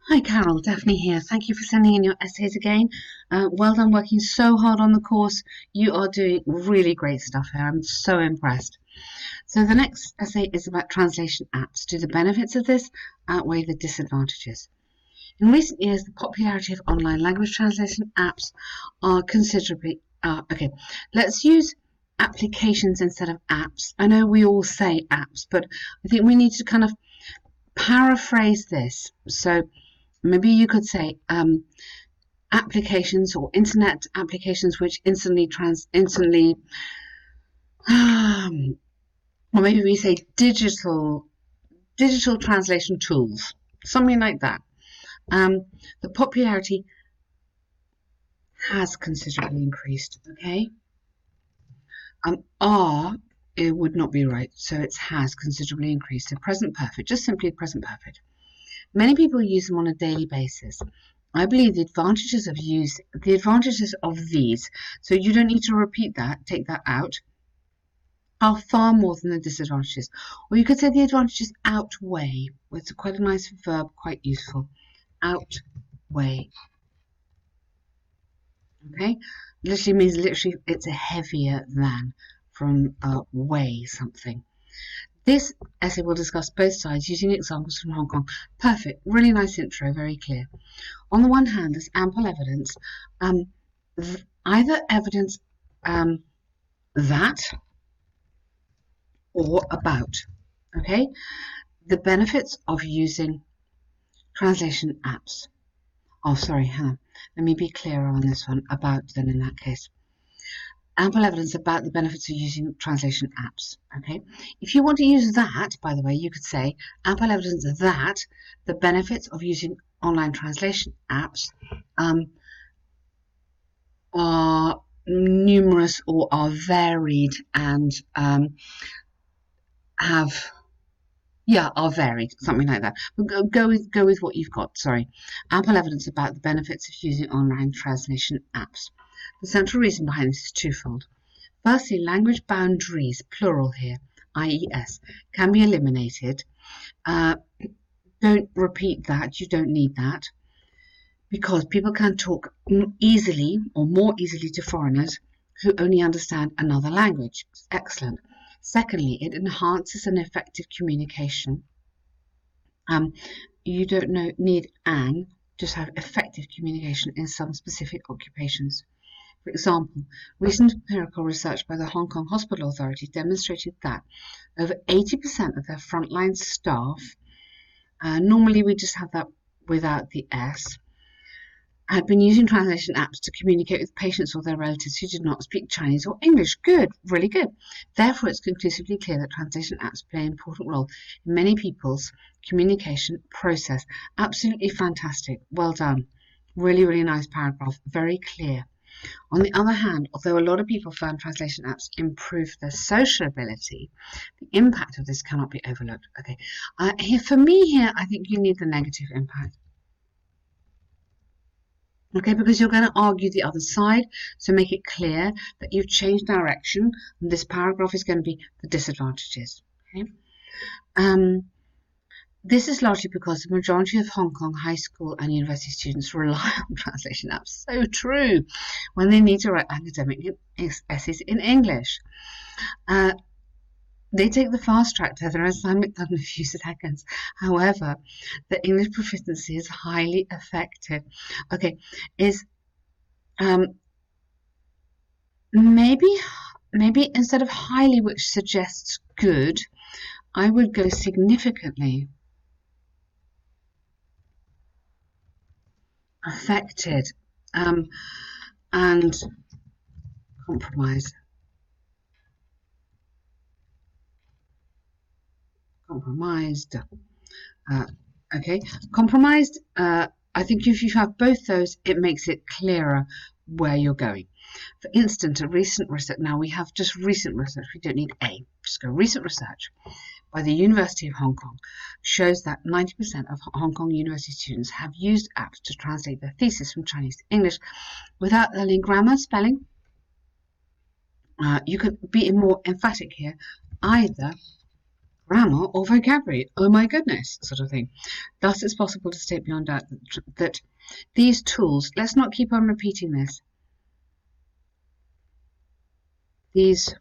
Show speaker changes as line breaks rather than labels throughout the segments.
Hi Carol, Daphne here. Thank you for sending in your essays again. Well done working so hard on the course. You are doing really great stuff here. I'm so impressed. So the next essay is about translation apps. Do the benefits of this outweigh the disadvantages? In recent years, the popularity of online language translation apps are considerably... okay, let's use applications instead of apps. I know we all say apps, but I think we need to kind of paraphrase this. So maybe you could say applications or internet applications which instantly or maybe we say digital translation tools, something like that. The popularity has considerably increased. Okay, are it would not be right, so it has considerably increased. So present perfect, just simply present perfect. Many people use them on a daily basis. I believe the advantages of these, so you don't need to repeat that, take that out, are far more than the disadvantages. Or you could say the advantages outweigh. It's quite a nice verb, quite useful. Outweigh. Okay? Literally means it's a heavier than from weigh something. This essay will discuss both sides using examples from Hong Kong. Perfect. Really nice intro, very clear. On the one hand, there's ample evidence, either evidence that or about. Okay? The benefits of using translation apps. Oh, sorry, hang on. Let me be clearer on this one. About, then, in that case. Ample evidence about the benefits of using translation apps. Okay, if you want to use that, by the way, you could say ample evidence that the benefits of using online translation apps are numerous or are varied and are varied, something like that. But go with what you've got. Sorry, ample evidence about the benefits of using online translation apps. The central reason behind this is twofold. Firstly, language boundaries, plural here, IES, can be eliminated. Don't repeat that, you don't need that, because people can talk easily or more easily to foreigners who only understand another language. Excellent. Secondly, it enhances an effective communication. You don't need just have effective communication in some specific occupations. For example, recent empirical research by the Hong Kong Hospital Authority demonstrated that over 80% of their frontline staff, normally we just have that without the S, had been using translation apps to communicate with patients or their relatives who did not speak Chinese or English. Good, really good. Therefore, it's conclusively clear that translation apps play an important role in many people's communication process. Absolutely fantastic. Well done. Really, really nice paragraph. Very clear. On the other hand, although a lot of people found translation apps improve their social ability, the impact of this cannot be overlooked. Okay, for me, I think you need the negative impact. Okay, because you're going to argue the other side, so make it clear that you've changed direction. And this paragraph is going to be the disadvantages. Okay. This is largely because the majority of Hong Kong high school and university students rely on translation apps. So true, when they need to write academic essays in English. They take the fast track to their assignment done in a few seconds. However, the English proficiency is highly affected. Okay, maybe instead of highly, which suggests good, I would go significantly affected and compromised. Okay, compromised. I think if you have both those, it makes it clearer where you're going. For instance, a recent research. Now we have just recent research. We don't need A. Just go recent research by the University of Hong Kong shows that 90% of Hong Kong university students have used apps to translate their thesis from Chinese to English without learning grammar, spelling. You could be more emphatic here. Either grammar or vocabulary. Oh my goodness, sort of thing. Thus, it's possible to state beyond doubt that these tools, let's not keep on repeating this, these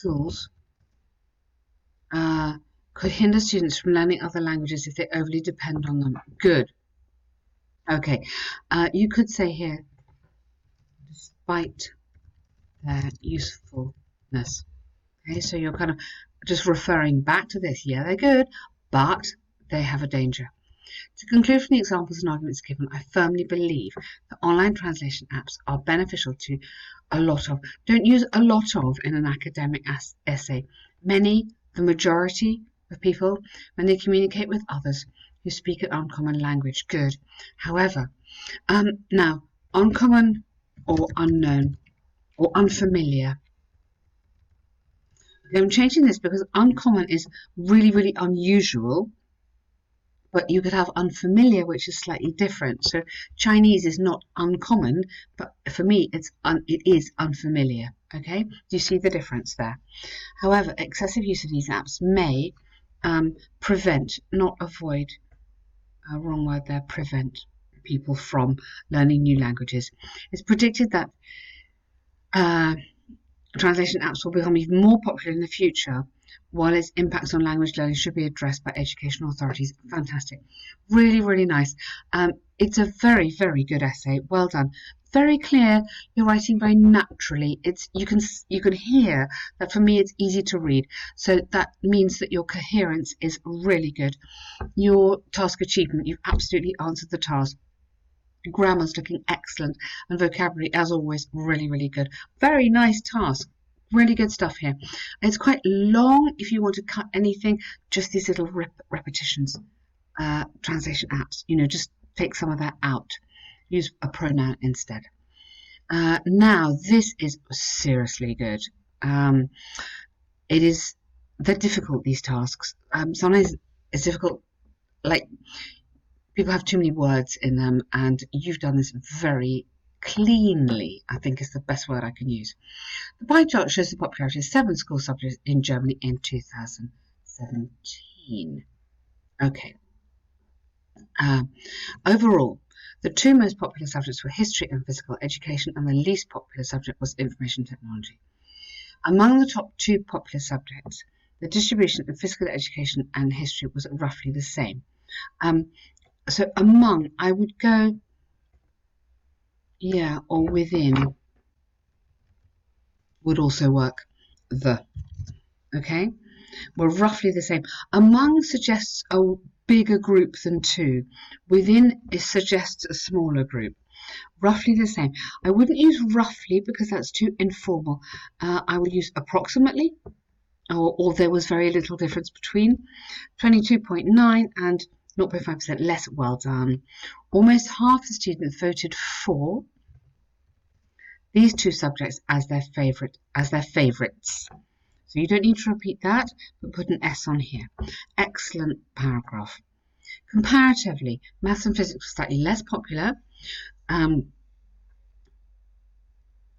tools could hinder students from learning other languages if they overly depend on them. Good. Okay. You could say here, despite their usefulness. Okay, so you're kind of just referring back to this. Yeah, they're good, but they have a danger. To conclude from the examples and arguments given, I firmly believe that online translation apps are beneficial to a lot of. Don't use a lot of in an academic essay. Many, the majority of people, when they communicate with others who speak an uncommon language, good. However, now, uncommon or unknown or unfamiliar. I'm changing this because uncommon is really, really unusual, but you could have unfamiliar, which is slightly different. So Chinese is not uncommon, but for me, it is unfamiliar. Okay, do you see the difference there? However, excessive use of these apps may prevent, not avoid, wrong word there, prevent people from learning new languages. It's predicted that translation apps will become even more popular in the future, while its impacts on language learning should be addressed by educational authorities. Fantastic. Really, really nice. It's a very, very good essay. Well done. Very clear. You're writing very naturally. You can hear that for me it's easy to read. So that means that your coherence is really good. Your task achievement, you've absolutely answered the task. Grammar's looking excellent, and vocabulary, as always, really, really good. Very nice task. Really good stuff here. It's quite long if you want to cut anything, just these little repetitions. Translation apps, just take some of that out. Use a pronoun instead. Now, this is seriously good. They're difficult, these tasks. Sometimes it's difficult, like, people have too many words in them, and you've done this very cleanly, I think is the best word I can use. The pie chart shows the popularity of 7 school subjects in Germany in 2017. Okay. Overall, the 2 most popular subjects were history and physical education, and the least popular subject was information technology. Among the top 2 popular subjects, the distribution of physical education and history was roughly the same. So among, I would go, yeah, or within would also work. Okay, we're roughly the same. Among suggests a bigger group than 2. Within it suggests a smaller group. Roughly the same. I wouldn't use roughly because that's too informal. I would use approximately, or there was very little difference between. 22.9 and 0.5% less. Well done. Almost half the students voted for these 2 subjects as their favourites. So you don't need to repeat that, but put an S on here. Excellent paragraph. Comparatively, maths and physics were slightly less popular,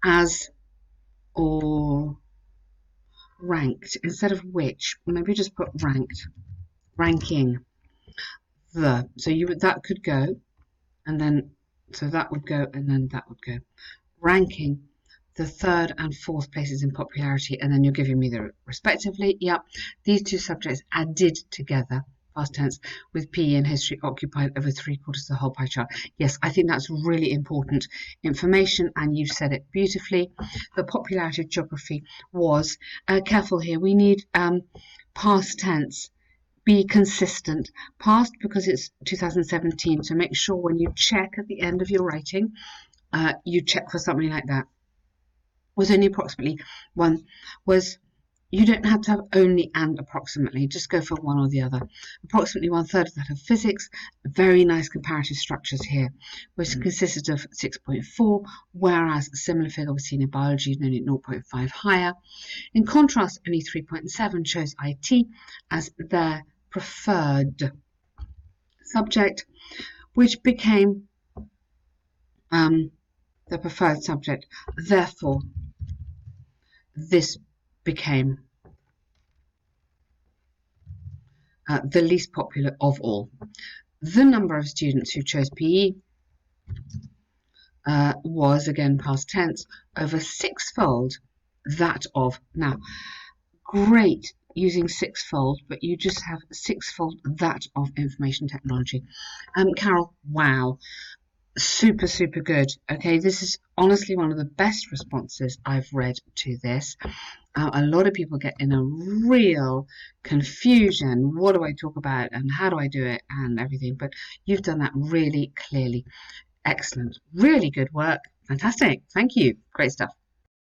as or ranked instead of which. Maybe just put ranked. Ranking. So that could go, and then so that would go, and then that would go. Ranking the 3rd and 4th places in popularity, and then you're giving me the respectively. Yep, these 2 subjects added together, past tense, with PE and history occupied over 3/4 of the whole pie chart. Yes, I think that's really important information, and you've said it beautifully. The popularity of geography was, careful here, we need past tense. Be consistent. Past because it's 2017, so make sure when you check at the end of your writing, you check for something like that. Was only approximately 1. You don't have to have only and approximately, just go for one or the other. Approximately 1/3 of that of physics. Very nice comparative structures here, which consisted of 6.4, whereas a similar figure was seen in biology, only 0.5 higher. In contrast, only 3.7 chose IT as their preferred subject, which became the preferred subject. Therefore, this became the least popular of all. The number of students who chose PE was, again past tense, over sixfold that of, now great using sixfold, but you just have sixfold that of information technology. Carol, wow, super good. Okay, this is honestly one of the best responses I've read to this. A lot of people get in a real confusion. What do I talk about and how do I do it and everything, but you've done that really clearly. Excellent, really good work. Fantastic, thank you, great stuff.